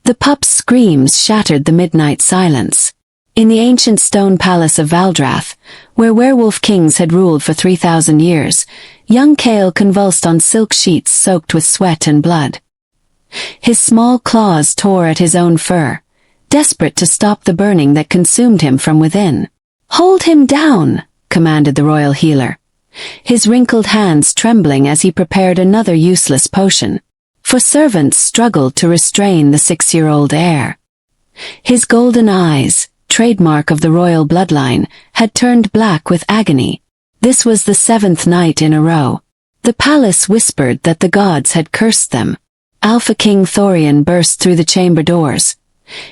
The pup's screams shattered the midnight silence. In the ancient stone palace of Valdrath, where werewolf kings had ruled for 3,000 years, young Kael convulsed on silk sheets soaked with sweat and blood. His small claws tore at his own fur, desperate to stop the burning that consumed him from within. "Hold him down," commanded the royal healer, his wrinkled hands trembling as he prepared another useless potion. For servants struggled to restrain the 6-year-old heir. His golden eyes, trademark of the royal bloodline, had turned black with agony. This was the 7th night in a row. The palace whispered that the gods had cursed them. Alpha King Thorian burst through the chamber doors,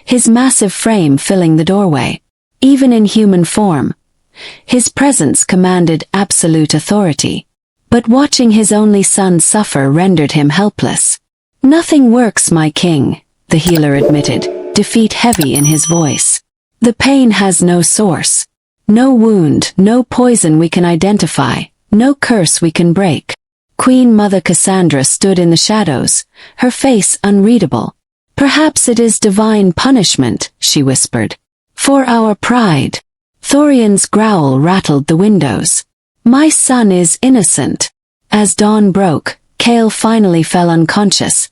his massive frame filling the doorway. Even in human form, his presence commanded absolute authority. But watching his only son suffer rendered him helpless. "Nothing works, my king," the healer admitted, defeat heavy in his voice. "The pain has no source. No wound, no poison we can identify, no curse we can break." Queen Mother Cassandra stood in the shadows, her face unreadable. "Perhaps it is divine punishment," she whispered. "For our pride." Thorian's growl rattled the windows. "My son is innocent." As dawn broke, Kael finally fell unconscious,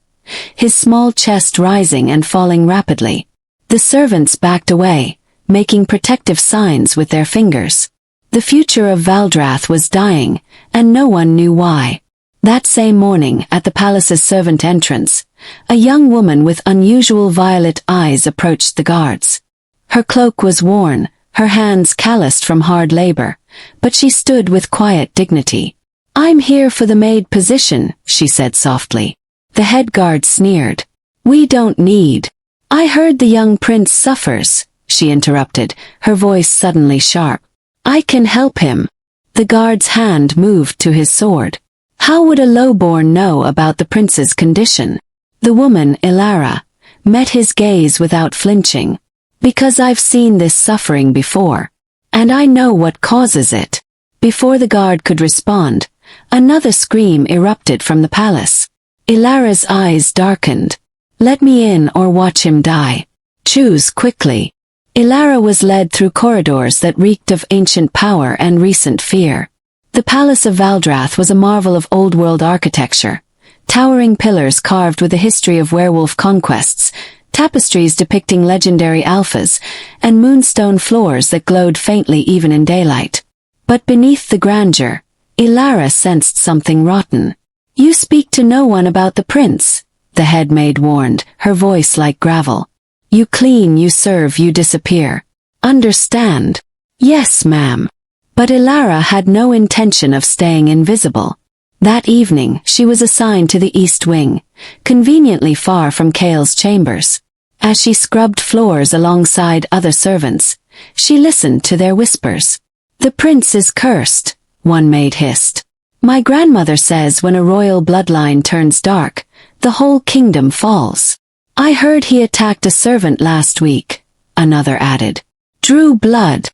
his small chest rising and falling rapidly. The servants backed away, making protective signs with their fingers. The future of Valdrath was dying, and no one knew why. That same morning, at the palace's servant entrance, a young woman with unusual violet eyes approached the guards. Her cloak was worn, her hands calloused from hard labor, but she stood with quiet dignity. "I'm here for the maid position," she said softly. The head guard sneered. "We don't need." "I heard the young prince suffers," she interrupted, her voice suddenly sharp. "I can help him." The guard's hand moved to his sword. How would a lowborn know about the prince's condition? The woman, Elara, met his gaze without flinching. "Because I've seen this suffering before. And I know what causes it." Before the guard could respond, another scream erupted from the palace. Elara's eyes darkened. "Let me in or watch him die. Choose quickly." Elara was led through corridors that reeked of ancient power and recent fear. The palace of Valdrath was a marvel of old-world architecture. Towering pillars carved with a history of werewolf conquests, tapestries depicting legendary alphas, and moonstone floors that glowed faintly even in daylight. But beneath the grandeur, Elara sensed something rotten. "You speak to no one about the prince," the head maid warned, her voice like gravel. "You clean, you serve, you disappear. Understand?" "Yes, ma'am." But Elara had no intention of staying invisible. That evening, she was assigned to the East Wing, conveniently far from Kael's chambers. As she scrubbed floors alongside other servants, she listened to their whispers. "The prince is cursed," one maid hissed. "My grandmother says when a royal bloodline turns dark, the whole kingdom falls." "I heard he attacked a servant last week," another added. "Drew blood."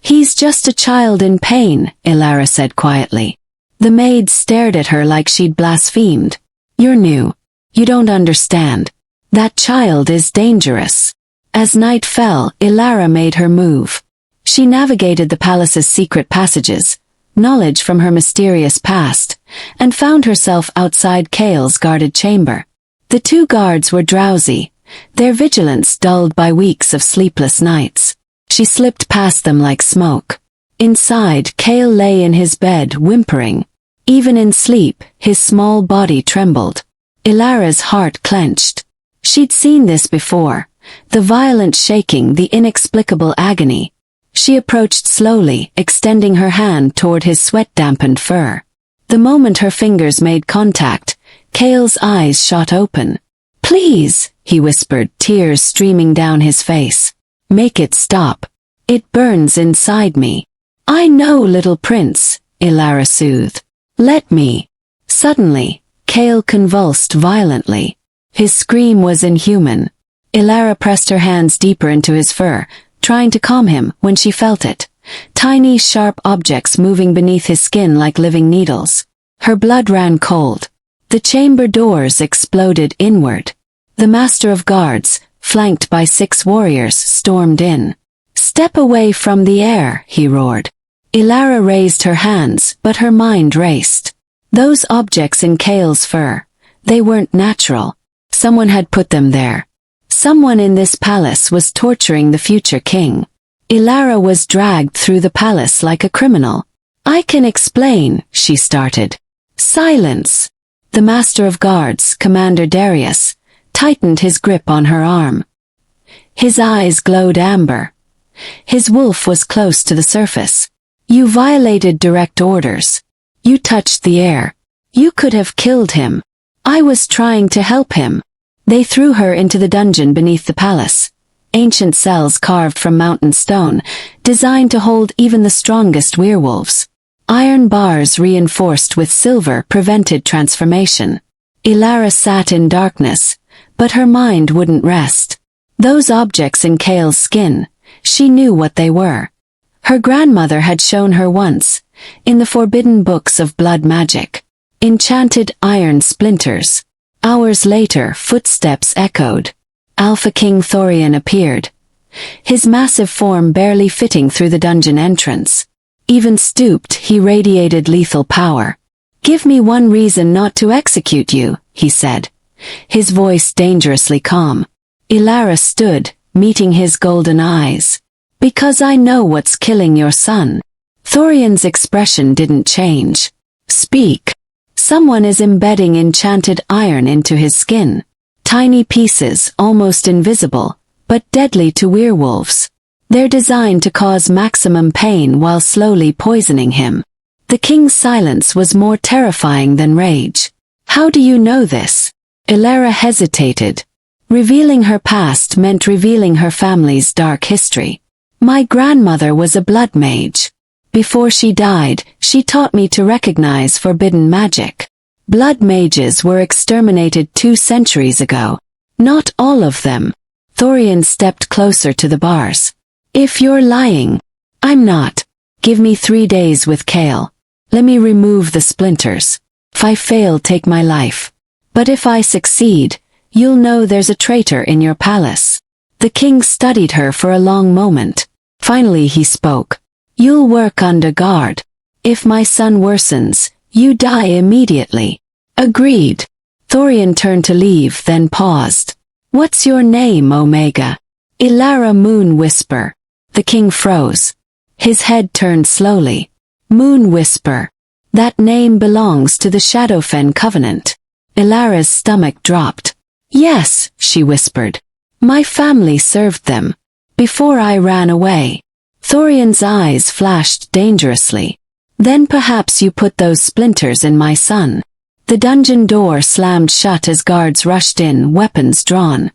"He's just a child in pain," Elara said quietly. The maid stared at her like she'd blasphemed. "You're new. You don't understand. That child is dangerous." As night fell, Elara made her move. She navigated the palace's secret passages, knowledge from her mysterious past, and found herself outside Kael's guarded chamber. The two guards were drowsy, their vigilance dulled by weeks of sleepless nights. She slipped past them like smoke. Inside, Kael lay in his bed, whimpering. Even in sleep, his small body trembled. Elara's heart clenched. She'd seen this before, the violent shaking, the inexplicable agony. She approached slowly, extending her hand toward his sweat-dampened fur. The moment her fingers made contact, Kael's eyes shot open. "Please," he whispered, tears streaming down his face. "Make it stop. It burns inside me." "I know, little prince," Elara soothed. "Let me." Suddenly, Kael convulsed violently. His scream was inhuman. Elara pressed her hands deeper into his fur, trying to calm him when she felt it. Tiny, sharp objects moving beneath his skin like living needles. Her blood ran cold. The chamber doors exploded inward. The master of guards, flanked by 6 warriors, stormed in. "Step away from the heir," he roared. Elara raised her hands, but her mind raced. Those objects in Kael's fur, they weren't natural. Someone had put them there. Someone in this palace was torturing the future king. Elara was dragged through the palace like a criminal. "I can explain," she started. "Silence!" The master of guards, Commander Darius, tightened his grip on her arm. His eyes glowed amber. His wolf was close to the surface. "You violated direct orders. You touched the heir. You could have killed him. I was trying to help him." They threw her into the dungeon beneath the palace. Ancient cells carved from mountain stone, designed to hold even the strongest werewolves. Iron bars reinforced with silver prevented transformation. Elara sat in darkness, but her mind wouldn't rest. Those objects in Kael's skin, she knew what they were. Her grandmother had shown her once, in the forbidden books of blood magic. Enchanted iron splinters. Hours later, footsteps echoed. Alpha King Thorian appeared, his massive form barely fitting through the dungeon entrance. Even stooped, he radiated lethal power. "Give me one reason not to execute you," he said, his voice dangerously calm. Elara stood, meeting his golden eyes. "Because I know what's killing your son." Thorian's expression didn't change. "Speak." "Someone is embedding enchanted iron into his skin. Tiny pieces, almost invisible, but deadly to werewolves. They're designed to cause maximum pain while slowly poisoning him." The king's silence was more terrifying than rage. "How do you know this?" Elara hesitated. Revealing her past meant revealing her family's dark history. "My grandmother was a blood mage. Before she died, she taught me to recognize forbidden magic. Blood mages were exterminated 2 centuries ago. Not all of them." Thorian stepped closer to the bars. "If you're lying." "I'm not. Give me 3 days with Kael. Let me remove the splinters. If I fail, take my life. But if I succeed, you'll know there's a traitor in your palace." The king studied her for a long moment. Finally he spoke. "You'll work under guard. If my son worsens, you die immediately." "Agreed." Thorian turned to leave, then paused. "What's your name, Omega?" "Elara Moon Whisper." The king froze. His head turned slowly. Moon Whisper. That name belongs to the Shadowfen Covenant. Elara's stomach dropped. "Yes," she whispered. "My family served them. Before I ran away." Thorian's eyes flashed dangerously. "Then perhaps you put those splinters in my son." The dungeon door slammed shut as guards rushed in, weapons drawn.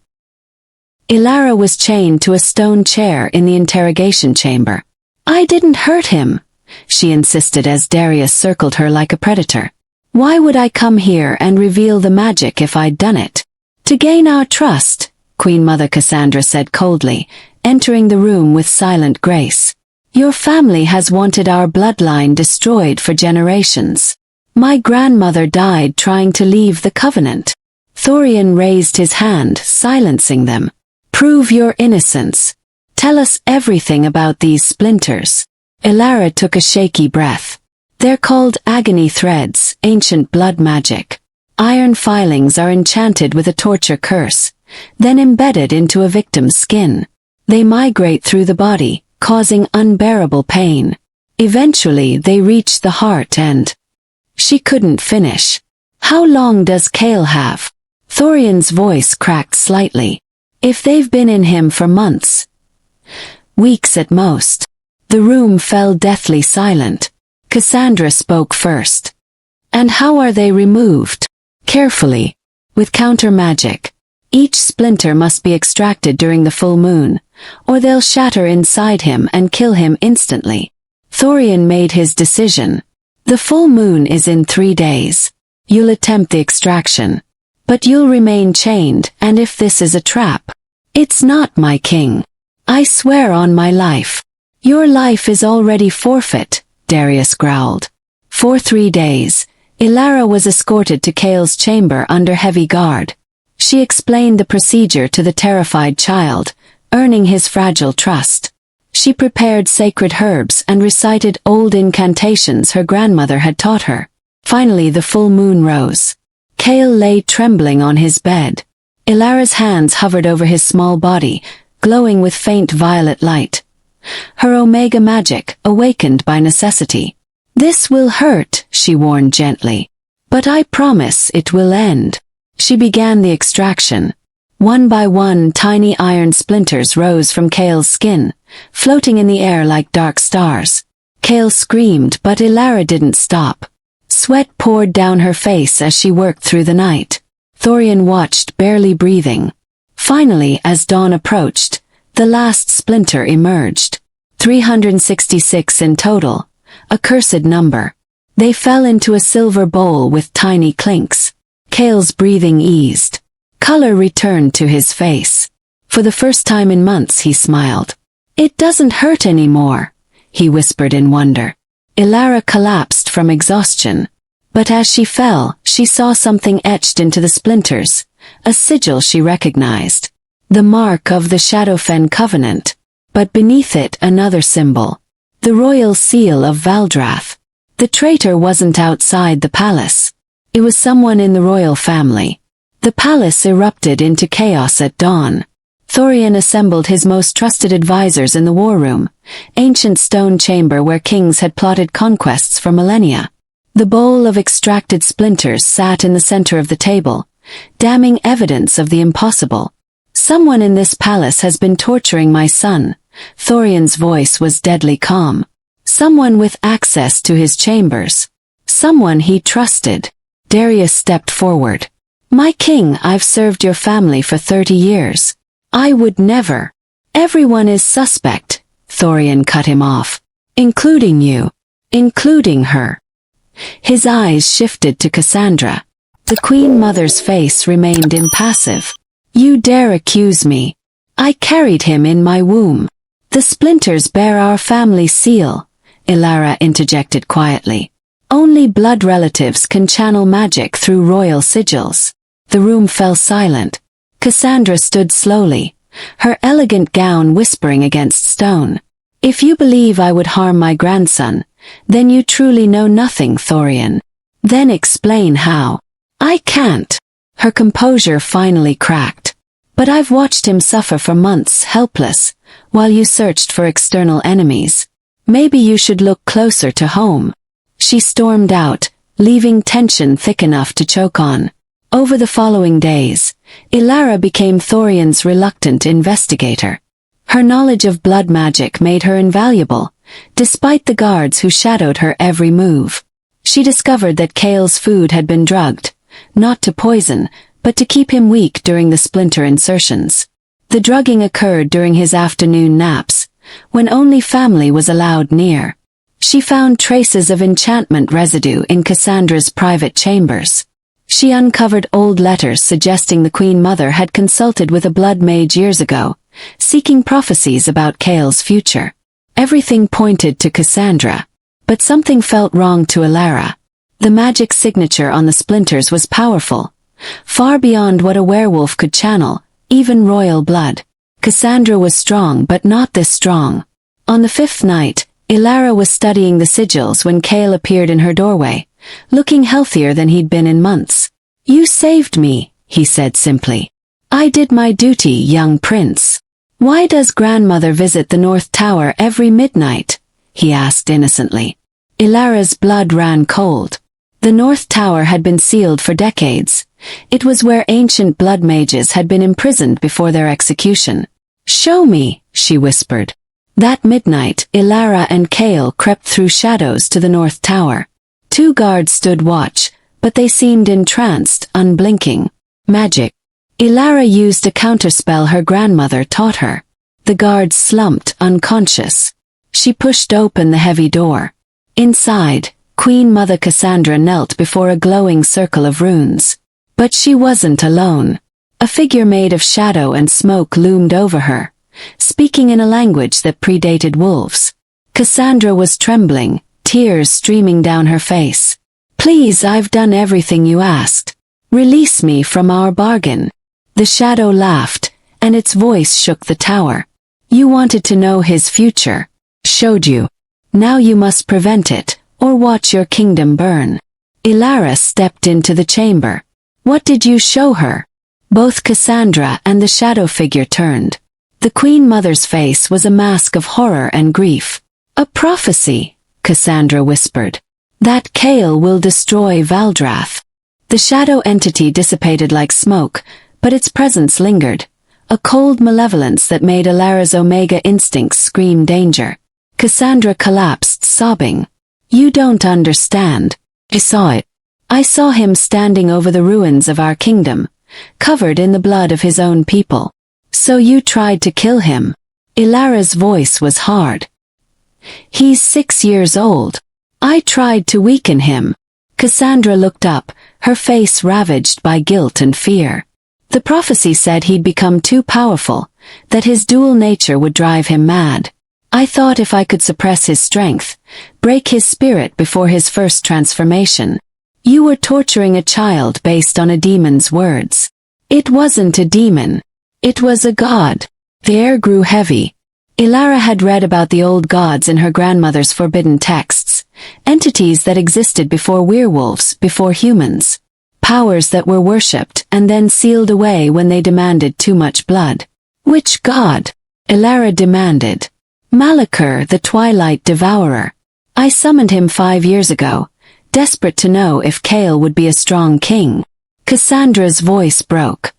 Elara was chained to a stone chair in the interrogation chamber. "I didn't hurt him," she insisted as Darius circled her like a predator. "Why would I come here and reveal the magic if I'd done it?" "To gain our trust," Queen Mother Cassandra said coldly, entering the room with silent grace. "Your family has wanted our bloodline destroyed for generations. My grandmother died trying to leave the Covenant." Thorian raised his hand, silencing them. "Prove your innocence. Tell us everything about these splinters." Elara took a shaky breath. "They're called agony threads, ancient blood magic. Iron filings are enchanted with a torture curse, then embedded into a victim's skin. They migrate through the body, causing unbearable pain. Eventually they reach the heart and—" She couldn't finish. "How long does Kael have?" Thorian's voice cracked slightly. "If they've been in him for months. Weeks at most." The room fell deathly silent. Cassandra spoke first. "And how are they removed?" "Carefully. With counter magic. Each splinter must be extracted during the full moon, or they'll shatter inside him and kill him instantly." Thorian made his decision. "The full moon is in 3 days. You'll attempt the extraction. But you'll remain chained, and if this is a trap—" "It's not, my king. I swear on my life." "Your life is already forfeit," Darius growled. For 3 days, Elara was escorted to Kael's chamber under heavy guard. She explained the procedure to the terrified child, earning his fragile trust. She prepared sacred herbs and recited old incantations her grandmother had taught her. Finally the full moon rose. Kael lay trembling on his bed. Elara's hands hovered over his small body, glowing with faint violet light. Her omega magic, awakened by necessity. "This will hurt," she warned gently. "But I promise it will end." She began the extraction. One by one, tiny iron splinters rose from Kael's skin, floating in the air like dark stars. Kael screamed, but Elara didn't stop. Sweat poured down her face as she worked through the night. Thorian watched, barely breathing. Finally, as dawn approached, the last splinter emerged. 366 in total, a cursed number. They fell into a silver bowl with tiny clinks. Kael's breathing eased. Color returned to his face. For the first time in months he smiled. "It doesn't hurt anymore," he whispered in wonder. Elara collapsed from exhaustion. But as she fell, she saw something etched into the splinters, a sigil she recognized. The mark of the Shadowfen Covenant. But beneath it another symbol. The royal seal of Valdrath. The traitor wasn't outside the palace. It was someone in the royal family. The palace erupted into chaos at dawn. Thorian assembled his most trusted advisors in the war room, ancient stone chamber where kings had plotted conquests for millennia. The bowl of extracted splinters sat in the center of the table, damning evidence of the impossible. "Someone in this palace has been torturing my son." Thorian's voice was deadly calm. "Someone with access to his chambers. Someone he trusted." Darius stepped forward. "My king, I've served your family for 30 years. I would never." "Everyone is suspect," Thorian cut him off. "Including you. Including her." His eyes shifted to Cassandra. The Queen Mother's face remained impassive. "You dare accuse me? I carried him in my womb." "The splinters bear our family seal," Elara interjected quietly. "Only blood relatives can channel magic through royal sigils." The room fell silent. Cassandra stood slowly, her elegant gown whispering against stone. "If you believe I would harm my grandson, then you truly know nothing, Thorian. Then explain how." "I can't." Her composure finally cracked. "But I've watched him suffer for months, helpless, while you searched for external enemies. Maybe you should look closer to home." She stormed out, leaving tension thick enough to choke on. Over the following days, Elara became Thorian's reluctant investigator. Her knowledge of blood magic made her invaluable, despite the guards who shadowed her every move. She discovered that Kael's food had been drugged, not to poison, but to keep him weak during the splinter insertions. The drugging occurred during his afternoon naps, when only family was allowed near. She found traces of enchantment residue in Cassandra's private chambers. She uncovered old letters suggesting the Queen Mother had consulted with a blood mage years ago, seeking prophecies about Kael's future. Everything pointed to Cassandra, but something felt wrong to Elara. The magic signature on the splinters was powerful, far beyond what a werewolf could channel, even royal blood. Cassandra was strong, but not this strong. On the 5th night, Elara was studying the sigils when Kael appeared in her doorway, looking healthier than he'd been in months. "You saved me," he said simply. "I did my duty, young prince." "Why does grandmother visit the North Tower every midnight?" he asked innocently. Elara's blood ran cold. The North Tower had been sealed for decades. It was where ancient blood mages had been imprisoned before their execution. "Show me," she whispered. That midnight, Elara and Kael crept through shadows to the North Tower. 2 guards stood watch, but they seemed entranced, unblinking. Magic. Elara used a counterspell her grandmother taught her. The guards slumped, unconscious. She pushed open the heavy door. Inside, Queen Mother Cassandra knelt before a glowing circle of runes. But she wasn't alone. A figure made of shadow and smoke loomed over her, speaking in a language that predated wolves. Cassandra was trembling, tears streaming down her face. "Please, I've done everything you asked. Release me from our bargain." The shadow laughed, and its voice shook the tower. You wanted to know his future. Showed you. Now you must prevent it, or watch your kingdom burn. Elara stepped into the chamber. What did you show her? Both Cassandra and the shadow figure turned. The Queen Mother's face was a mask of horror and grief. A prophecy, Cassandra whispered. That Kael will destroy Valdrath. The shadow entity dissipated like smoke, but its presence lingered. A cold malevolence that made Elara's Omega instincts scream danger. Cassandra collapsed, sobbing. You don't understand. I saw it. I saw him standing over the ruins of our kingdom, covered in the blood of his own people. So you tried to kill him. Elara's voice was hard. He's 6 years old. I tried to weaken him. Cassandra looked up, her face ravaged by guilt and fear. The prophecy said he'd become too powerful, that his dual nature would drive him mad. I thought if I could suppress his strength, break his spirit before his first transformation. You were torturing a child based on a demon's words. It wasn't a demon. It was a god. The air grew heavy. Elara had read about the old gods in her grandmother's forbidden texts, entities that existed before werewolves, before humans. Powers that were worshipped and then sealed away when they demanded too much blood. Which god? Elara demanded. Malachor, the Twilight Devourer. I summoned him 5 years ago, desperate to know if Kael would be a strong king. Cassandra's voice broke.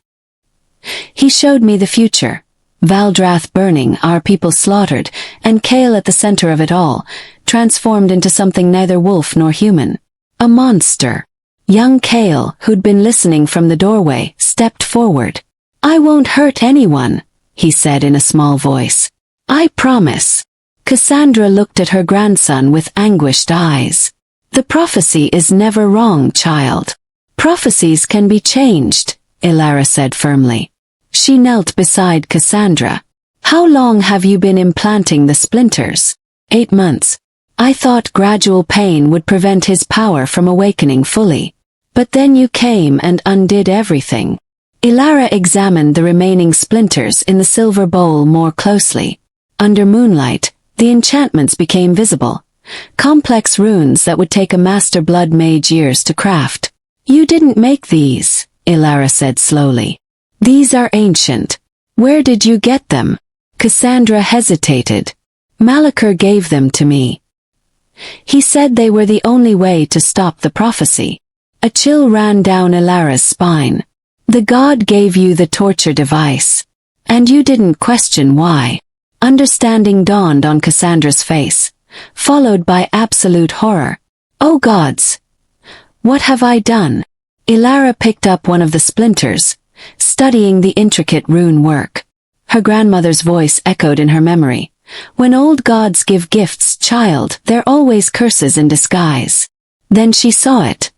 He showed me the future. Valdrath burning, our people slaughtered, and Kael at the center of it all, transformed into something neither wolf nor human. A monster. Young Kael, who'd been listening from the doorway, stepped forward. I won't hurt anyone, he said in a small voice. I promise. Cassandra looked at her grandson with anguished eyes. The prophecy is never wrong, child. Prophecies can be changed, Elara said firmly. She knelt beside Cassandra. How long have you been implanting the splinters? 8 months. I thought gradual pain would prevent his power from awakening fully. But then you came and undid everything. Elara examined the remaining splinters in the silver bowl more closely. Under moonlight, the enchantments became visible. Complex runes that would take a master blood mage years to craft. You didn't make these, Elara said slowly. These are ancient. Where did you get them? Cassandra hesitated. Malachor gave them to me. He said they were the only way to stop the prophecy. A chill ran down Elara's spine. The god gave you the torture device. And you didn't question why. Understanding dawned on Cassandra's face, followed by absolute horror. Oh gods! What have I done? Elara picked up one of the splinters, studying the intricate rune work. Her grandmother's voice echoed in her memory. When old gods give gifts, child, they're always curses in disguise. Then she saw it.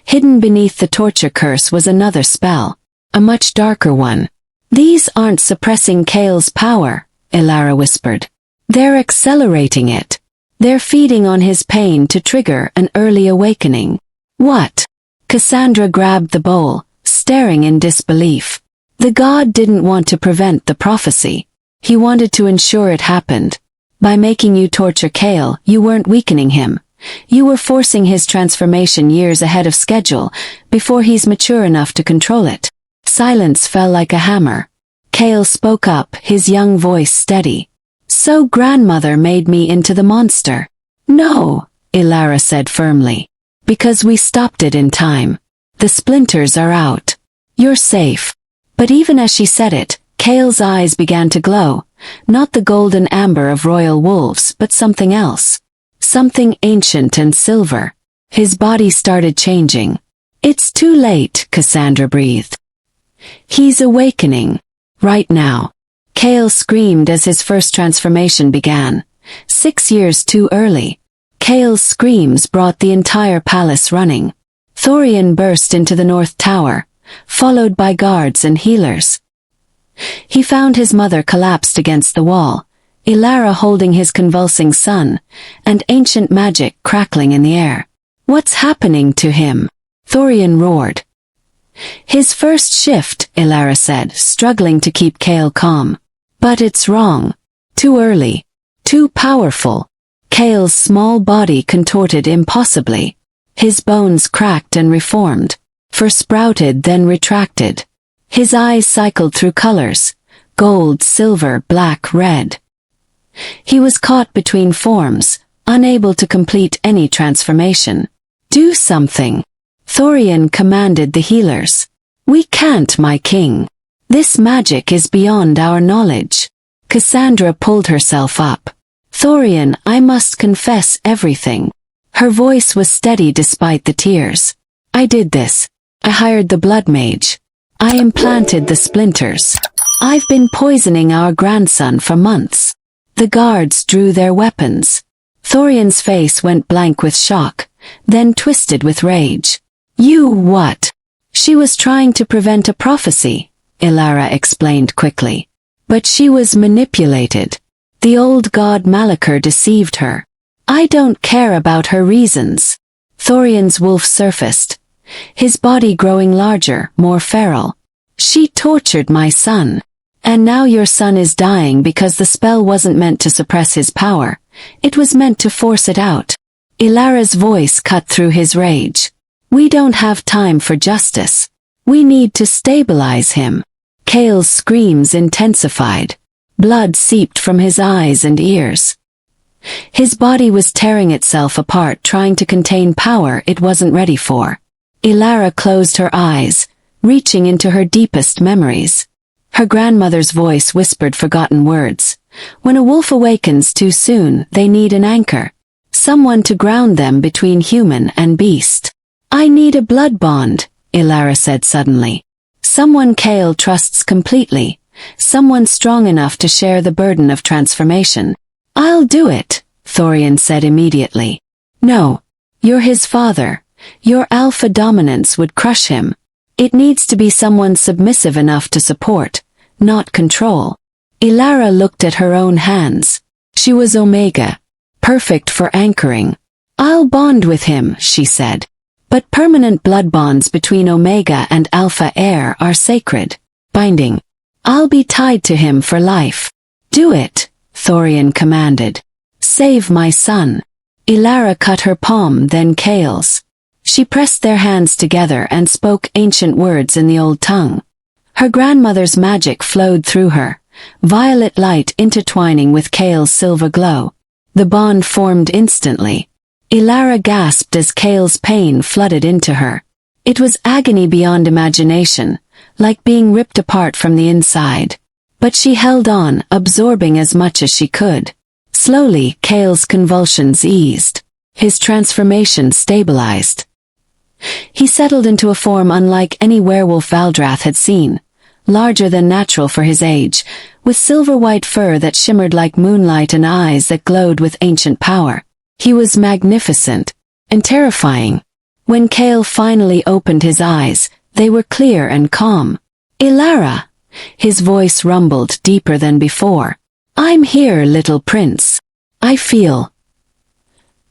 Hidden beneath the torture curse was another spell, a much darker one. These aren't suppressing Kael's power, Elara whispered. They're accelerating it. They're feeding on his pain to trigger an early awakening. What? Cassandra grabbed the bowl, staring in disbelief. The god didn't want to prevent the prophecy. He wanted to ensure it happened. By making you torture Kael, you weren't weakening him. You were forcing his transformation years ahead of schedule, before he's mature enough to control it. Silence fell like a hammer. Kael spoke up, his young voice steady. So grandmother made me into the monster. No, Elara said firmly. Because we stopped it in time. The splinters are out. You're safe. But even as she said it, Kael's eyes began to glow, not the golden amber of royal wolves, but something else. Something ancient and silver. His body started changing. It's too late, Cassandra breathed. He's awakening. Right now. Kael screamed as his first transformation began. 6 years too early. Kael's screams brought the entire palace running. Thorian burst into the North Tower, followed by guards and healers. He found his mother collapsed against the wall, Elara holding his convulsing son, and ancient magic crackling in the air. What's happening to him? Thorian roared. His first shift, Elara said, struggling to keep Kael calm. But it's wrong. Too early. Too powerful. Kael's small body contorted impossibly. His bones cracked and reformed. First sprouted, then retracted. His eyes cycled through colors. Gold, silver, black, red. He was caught between forms, unable to complete any transformation. Do something. Thorian commanded the healers. We can't, my king. This magic is beyond our knowledge. Cassandra pulled herself up. Thorian, I must confess everything. Her voice was steady despite the tears. I did this. I hired the blood mage. I implanted the splinters. I've been poisoning our grandson for months. The guards drew their weapons. Thorian's face went blank with shock, then twisted with rage. You what? She was trying to prevent a prophecy, Elara explained quickly. But she was manipulated. The old god Malachor deceived her. I don't care about her reasons. Thorian's wolf surfaced, his body growing larger, more feral. She tortured my son. And now your son is dying because the spell wasn't meant to suppress his power. It was meant to force it out. Elara's voice cut through his rage. We don't have time for justice. We need to stabilize him. Kael's screams intensified. Blood seeped from his eyes and ears. His body was tearing itself apart, trying to contain power it wasn't ready for. Elara closed her eyes, reaching into her deepest memories. Her grandmother's voice whispered forgotten words. When a wolf awakens too soon, they need an anchor. Someone to ground them between human and beast. I need a blood bond, Elara said suddenly. Someone Kael trusts completely. Someone strong enough to share the burden of transformation. I'll do it, Thorian said immediately. No. You're his father. Your alpha dominance would crush him. It needs to be someone submissive enough to support, not control. Elara looked at her own hands. She was Omega, perfect for anchoring. I'll bond with him, she said. But permanent blood bonds between Omega and Alpha heir are sacred, binding. I'll be tied to him for life. Do it, Thorian commanded. Save my son. Elara cut her palm, then Kael's. She pressed their hands together and spoke ancient words in the old tongue. Her grandmother's magic flowed through her, violet light intertwining with Kael's silver glow. The bond formed instantly. Elara gasped as Kael's pain flooded into her. It was agony beyond imagination, like being ripped apart from the inside. But she held on, absorbing as much as she could. Slowly, Kael's convulsions eased. His transformation stabilized. He settled into a form unlike any werewolf Valdrath had seen, larger than natural for his age, with silver-white fur that shimmered like moonlight and eyes that glowed with ancient power. He was magnificent and terrifying. When Kael finally opened his eyes, they were clear and calm. Elara! His voice rumbled deeper than before. I'm here, little prince. I feel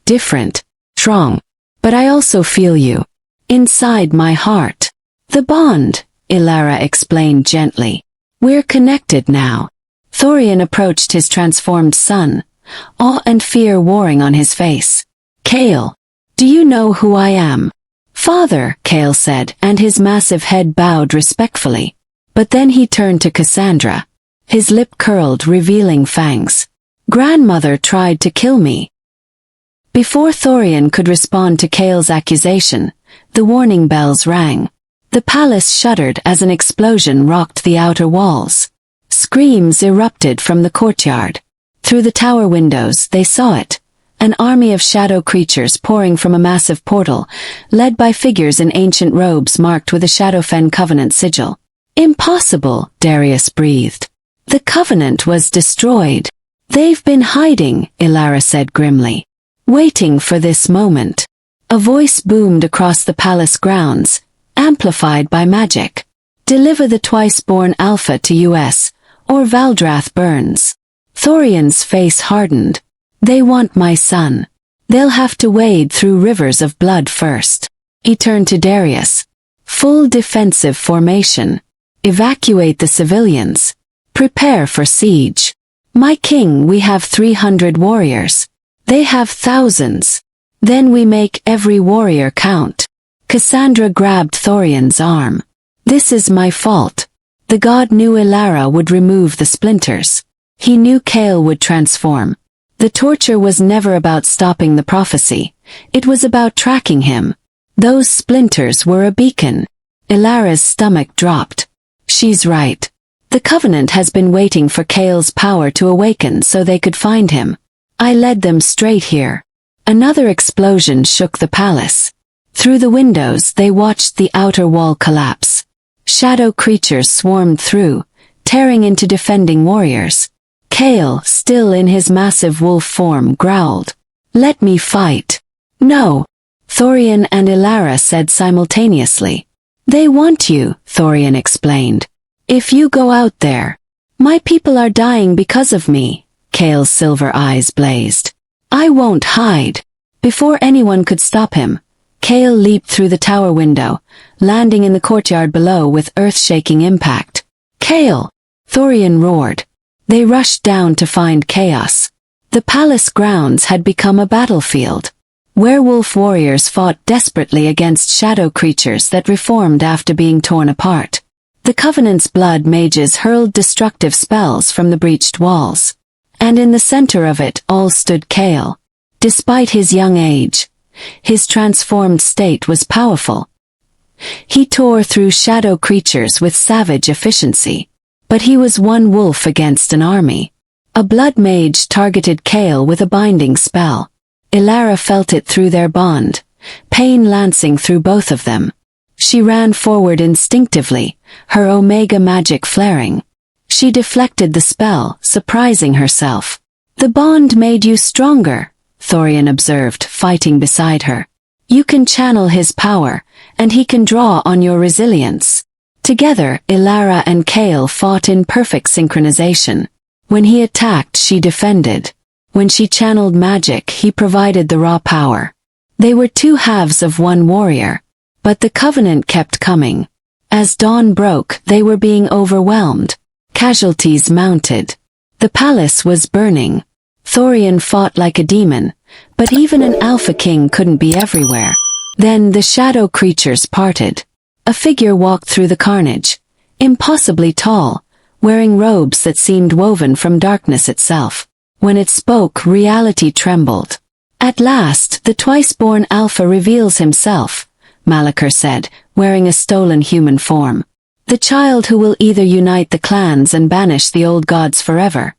different, strong, but I also feel you. Inside my heart. The bond, Elara explained gently. We're connected now. Thorian approached his transformed son, awe and fear warring on his face. Kael, do you know who I am? Father, Kael said, and his massive head bowed respectfully. But then he turned to Cassandra. His lip curled, revealing fangs. Grandmother tried to kill me. Before Thorian could respond to Kael's accusation, the warning bells rang. The palace shuddered as an explosion rocked the outer walls. Screams erupted from the courtyard. Through the tower windows they saw it, an army of shadow creatures pouring from a massive portal, led by figures in ancient robes marked with a Shadowfen Covenant sigil. Impossible, Darius breathed. The Covenant was destroyed. They've been hiding, Elara said grimly, waiting for this moment. A voice boomed across the palace grounds, amplified by magic. Deliver the twice-born Alpha to US, or Valdrath burns. Thorian's face hardened. They want my son. They'll have to wade through rivers of blood first. He turned to Darius. Full defensive formation. Evacuate the civilians. Prepare for siege. My king, we have 300 warriors. They have thousands. Then we make every warrior count. Cassandra grabbed Thorian's arm. This is my fault. The god knew Elara would remove the splinters. He knew Kael would transform. The torture was never about stopping the prophecy. It was about tracking him. Those splinters were a beacon. Elara's stomach dropped. She's right. The Covenant has been waiting for Kael's power to awaken so they could find him. I led them straight here. Another explosion shook the palace. Through the windows they watched the outer wall collapse. Shadow creatures swarmed through, tearing into defending warriors. Kael, still in his massive wolf form, growled. Let me fight. No. Thorian and Elara said simultaneously. They want you, Thorian explained. If you go out there. My people are dying because of me. Kael's silver eyes blazed. I won't hide. Before anyone could stop him, Kael leaped through the tower window, landing in the courtyard below with earth-shaking impact. Kael! Thorian roared. They rushed down to find chaos. The palace grounds had become a battlefield. Werewolf warriors fought desperately against shadow creatures that reformed after being torn apart. The Covenant's blood mages hurled destructive spells from the breached walls. And in the center of it all stood Kael. Despite his young age, his transformed state was powerful. He tore through shadow creatures with savage efficiency. But he was one wolf against an army. A blood mage targeted Kael with a binding spell. Elara felt it through their bond, pain lancing through both of them. She ran forward instinctively, her omega magic flaring. She deflected the spell, surprising herself. The bond made you stronger, Thorian observed, fighting beside her. You can channel his power, and he can draw on your resilience. Together, Elara and Kael fought in perfect synchronization. When he attacked, she defended. When she channeled magic, he provided the raw power. They were two halves of one warrior. But the Covenant kept coming. As dawn broke, they were being overwhelmed. Casualties mounted. The palace was burning. Thorian fought like a demon, but even an alpha king couldn't be everywhere. Then the shadow creatures parted. A figure walked through the carnage, impossibly tall, wearing robes that seemed woven from darkness itself. When it spoke, reality trembled. At last, the twice-born alpha reveals himself, Malachor said, wearing a stolen human form. The child who will either unite the clans and banish the old gods forever,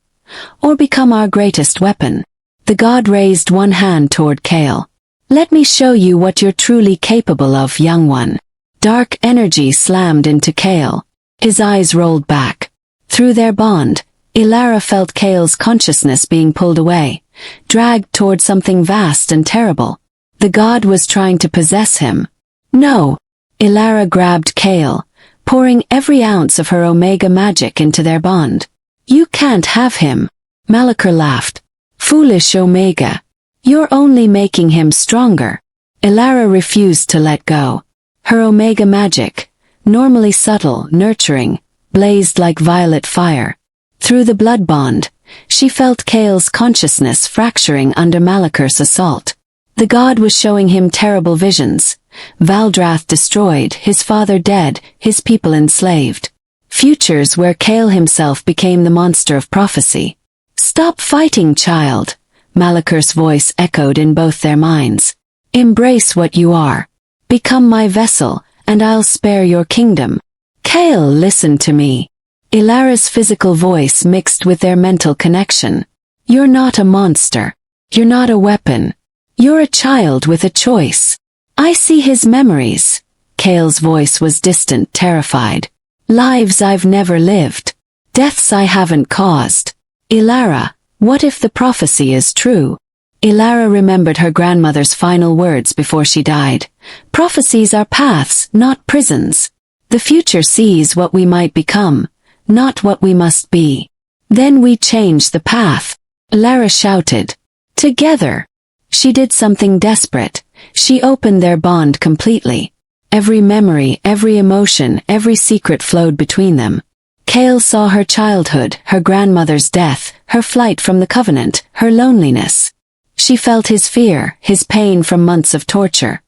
or become our greatest weapon. The god raised one hand toward Kael. Let me show you what you're truly capable of, young one. Dark energy slammed into Kael. His eyes rolled back. Through their bond, Elara felt Kael's consciousness being pulled away, dragged toward something vast and terrible. The god was trying to possess him. No. Elara grabbed Kael, pouring every ounce of her omega magic into their bond. You can't have him. Malachor laughed. Foolish omega. You're only making him stronger. Elara refused to let go. Her omega magic, normally subtle, nurturing, blazed like violet fire. Through the blood bond, she felt Kael's consciousness fracturing under Malachor's assault. The god was showing him terrible visions. Valdrath destroyed, his father dead, his people enslaved. Futures where Kael himself became the monster of prophecy. Stop fighting, child. Malachor's voice echoed in both their minds. Embrace what you are. Become my vessel, and I'll spare your kingdom. Kael, listen to me. Elara's physical voice mixed with their mental connection. You're not a monster. You're not a weapon. You're a child with a choice. I see his memories. Kael's voice was distant, terrified. Lives I've never lived. Deaths I haven't caused. Elara, what if the prophecy is true? Elara remembered her grandmother's final words before she died. Prophecies are paths, not prisons. The future sees what we might become, not what we must be. Then we change the path. Elara shouted. Together. She did something desperate. She opened their bond completely. Every memory, every emotion, every secret flowed between them. Kael saw her childhood, her grandmother's death, her flight from the Covenant, her loneliness. She felt his fear, his pain from months of torture.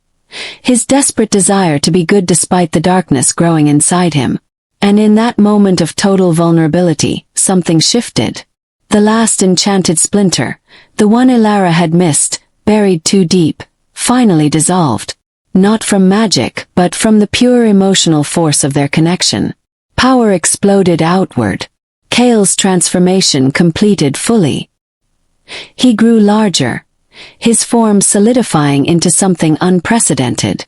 His desperate desire to be good despite the darkness growing inside him. And in that moment of total vulnerability, something shifted. The last enchanted splinter, the one Elara had missed, buried too deep, finally dissolved. Not from magic, but from the pure emotional force of their connection. Power exploded outward. Kael's transformation completed fully. He grew larger, his form solidifying into something unprecedented.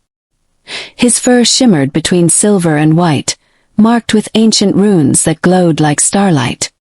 His fur shimmered between silver and white, marked with ancient runes that glowed like starlight.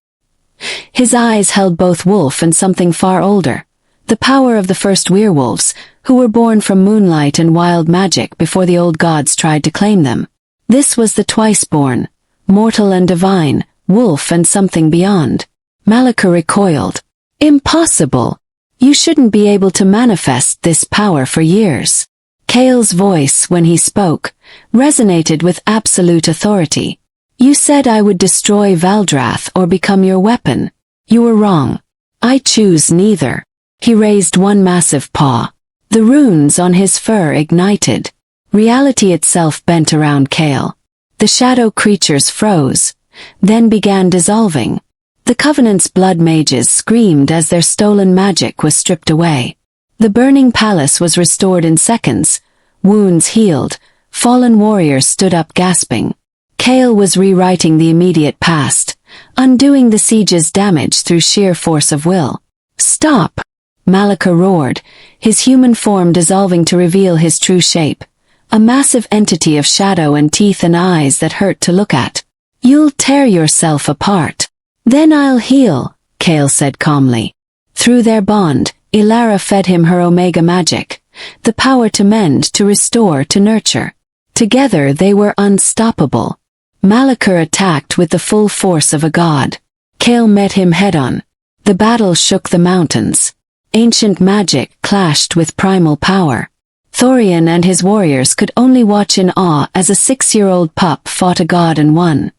His eyes held both wolf and something far older, the power of the first werewolves, who were born from moonlight and wild magic before the old gods tried to claim them. This was the twice-born, mortal and divine, wolf and something beyond. Malika recoiled. Impossible! You shouldn't be able to manifest this power for years. Kael's voice, when he spoke, resonated with absolute authority. You said I would destroy Valdrath or become your weapon. You were wrong. I choose neither. He raised one massive paw. The runes on his fur ignited. Reality itself bent around Kael. The shadow creatures froze, then began dissolving. The Covenant's blood mages screamed as their stolen magic was stripped away. The burning palace was restored in seconds, wounds healed, fallen warriors stood up gasping. Kael was rewriting the immediate past, undoing the siege's damage through sheer force of will. Stop! Malika roared, his human form dissolving to reveal his true shape. A massive entity of shadow and teeth and eyes that hurt to look at. You'll tear yourself apart. Then I'll heal, Kael said calmly. Through their bond, Elara fed him her Omega magic, the power to mend, to restore, to nurture. Together they were unstoppable. Malika attacked with the full force of a god. Kael met him head-on. The battle shook the mountains. Ancient magic clashed with primal power. Thorian and his warriors could only watch in awe as a 6-year-old pup fought a god and won.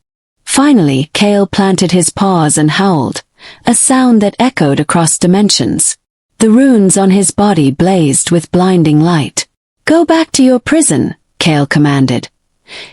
Finally, Kael planted his paws and howled, a sound that echoed across dimensions. The runes on his body blazed with blinding light. Go back to your prison, Kael commanded,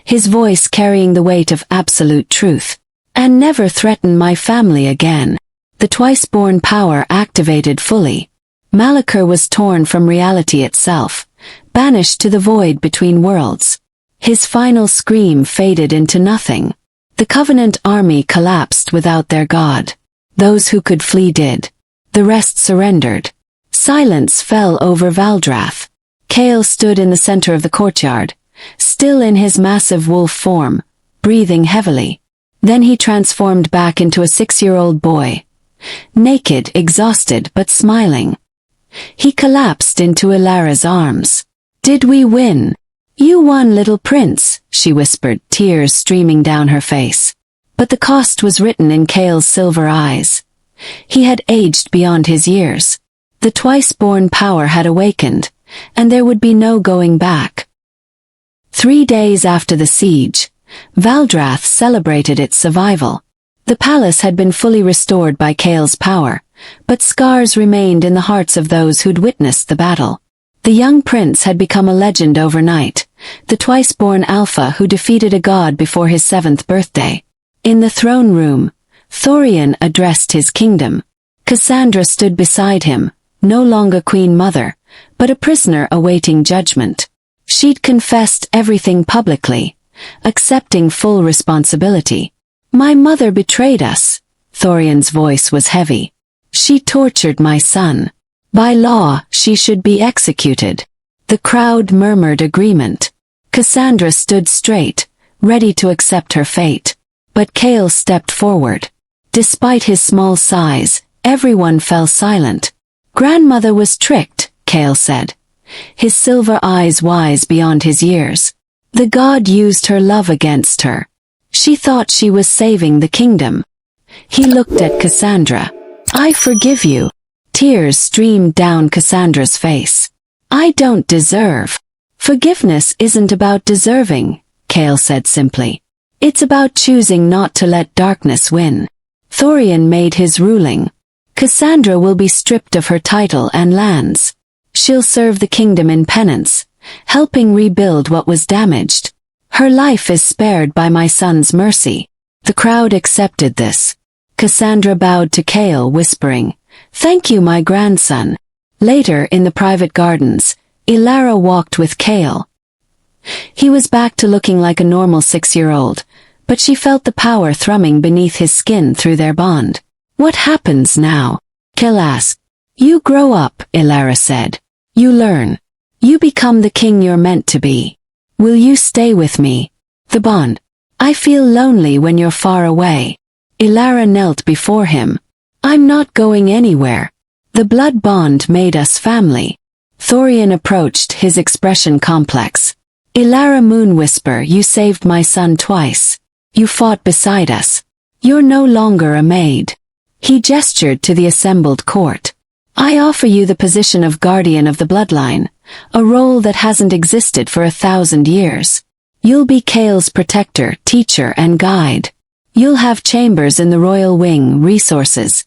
his voice carrying the weight of absolute truth. And never threaten my family again. The twice-born power activated fully. Malika was torn from reality itself, banished to the void between worlds. His final scream faded into nothing. The Covenant army collapsed without their god. Those who could flee did. The rest surrendered. Silence fell over Valdrath. Kael stood in the center of the courtyard, still in his massive wolf form, breathing heavily. Then he transformed back into a 6-year-old boy. Naked, exhausted, but smiling. He collapsed into Elara's arms. Did we win? You won, little prince, she whispered, tears streaming down her face. But the cost was written in Kael's silver eyes. He had aged beyond his years. The twice-born power had awakened, and there would be no going back. 3 days after the siege, Valdrath celebrated its survival. The palace had been fully restored by Kael's power, but scars remained in the hearts of those who'd witnessed the battle. The young prince had become a legend overnight, the twice-born alpha who defeated a god before his 7th birthday. In the throne room, Thorian addressed his kingdom. Cassandra stood beside him, no longer queen mother, but a prisoner awaiting judgment. She'd confessed everything publicly, accepting full responsibility. My mother betrayed us. Thorian's voice was heavy. She tortured my son. By law, she should be executed. The crowd murmured agreement. Cassandra stood straight, ready to accept her fate. But Kael stepped forward. Despite his small size, everyone fell silent. Grandmother was tricked, Kael said, his silver eyes wise beyond his years. The god used her love against her. She thought she was saving the kingdom. He looked at Cassandra. I forgive you. Tears streamed down Cassandra's face. I don't deserve. Forgiveness isn't about deserving, Kael said simply. It's about choosing not to let darkness win. Thorian made his ruling. Cassandra will be stripped of her title and lands. She'll serve the kingdom in penance, helping rebuild what was damaged. Her life is spared by my son's mercy. The crowd accepted this. Cassandra bowed to Kael, whispering, "Thank you, my grandson." Later, in the private gardens, Elara walked with Kael. He was back to looking like a normal 6-year-old, but she felt the power thrumming beneath his skin through their bond. "What happens now?" Kael asked. "You grow up," Elara said. "You learn. You become the king you're meant to be. Will you stay with me?" The bond. "I feel lonely when you're far away." Elara knelt before him. "I'm not going anywhere. The blood bond made us family." Thorian approached, his expression complex. "Elara Moonwhisper, you saved my son twice. You fought beside us. You're no longer a maid." He gestured to the assembled court. "I offer you the position of guardian of the bloodline, a role that hasn't existed for 1,000 years. You'll be Kael's protector, teacher, and guide. You'll have chambers in the royal wing, resources,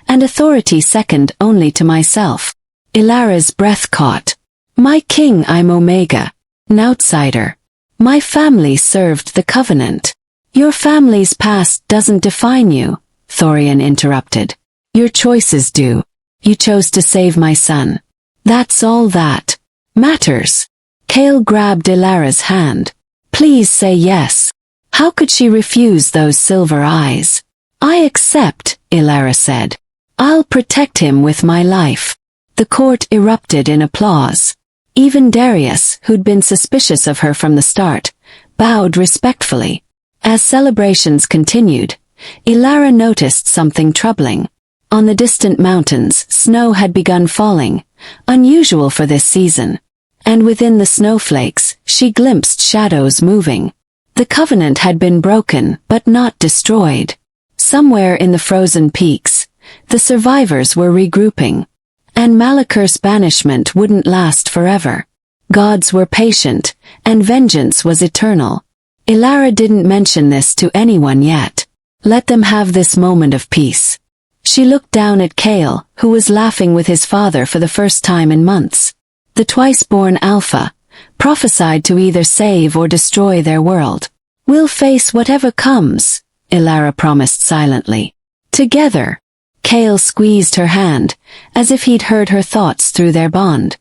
and authority second only to myself." Elara's breath caught. "My king, I'm Omega, an outsider. My family served the Covenant." "Your family's past doesn't define you," Thorian interrupted. "Your choices do. You chose to save my son. That's all that matters." Kael grabbed Elara's hand. "Please say yes." How could she refuse those silver eyes? "I accept," Elara said. "I'll protect him with my life." The court erupted in applause. Even Darius, who'd been suspicious of her from the start, bowed respectfully. As celebrations continued, Elara noticed something troubling. On the distant mountains, snow had begun falling, unusual for this season. And within the snowflakes, she glimpsed shadows moving. The Covenant had been broken, but not destroyed. Somewhere in the frozen peaks, the survivors were regrouping. And Malakur's banishment wouldn't last forever. Gods were patient, and vengeance was eternal. Elara didn't mention this to anyone yet. Let them have this moment of peace. She looked down at Kael, who was laughing with his father for the first time in months. The twice-born Alpha, prophesied to either save or destroy their world. "We'll face whatever comes," Elara promised silently. "Together." Kael squeezed her hand, as if he'd heard her thoughts through their bond.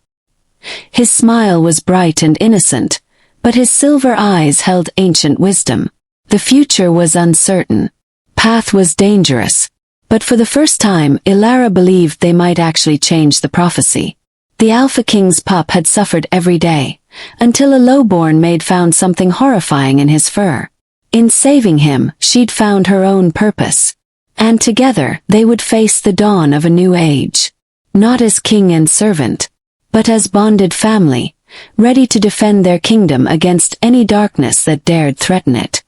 His smile was bright and innocent, but his silver eyes held ancient wisdom. The future was uncertain. Path was dangerous. But for the first time, Elara believed they might actually change the prophecy. The Alpha King's pup had suffered every day, until a lowborn maid found something horrifying in his fur. In saving him, she'd found her own purpose. And together, they would face the dawn of a new age. Not as king and servant, but as bonded family, ready to defend their kingdom against any darkness that dared threaten it.